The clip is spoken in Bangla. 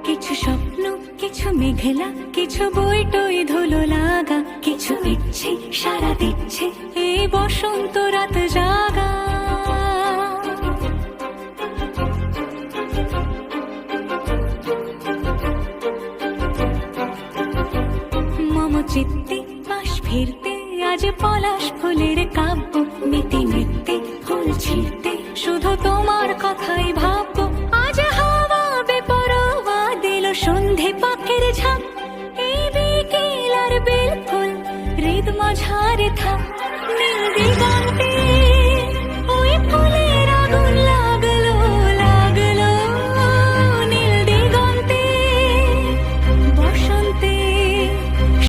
কিছু স্বপ্ন, কিছু মেঘলা, কিছু বইটই ধুলো লাগা, কিছু ইচ্ছে সারা দিচ্ছে এই বসন্ত রাত জাগা। মম চিত্তে পাশ ফিরতে আজ পলাশ ফুলের কাব্য, মিটি মিটতে ফুল ছিঁড়তে শুধু তোমার কথাই ভাববো। আজ হাওয়া বেপরোয়া দিল সন্ধে পাখির ঝাঁক, এই বিকেল আর বেলফুল হৃদ মাঝারে থাক নীল দিগন্তে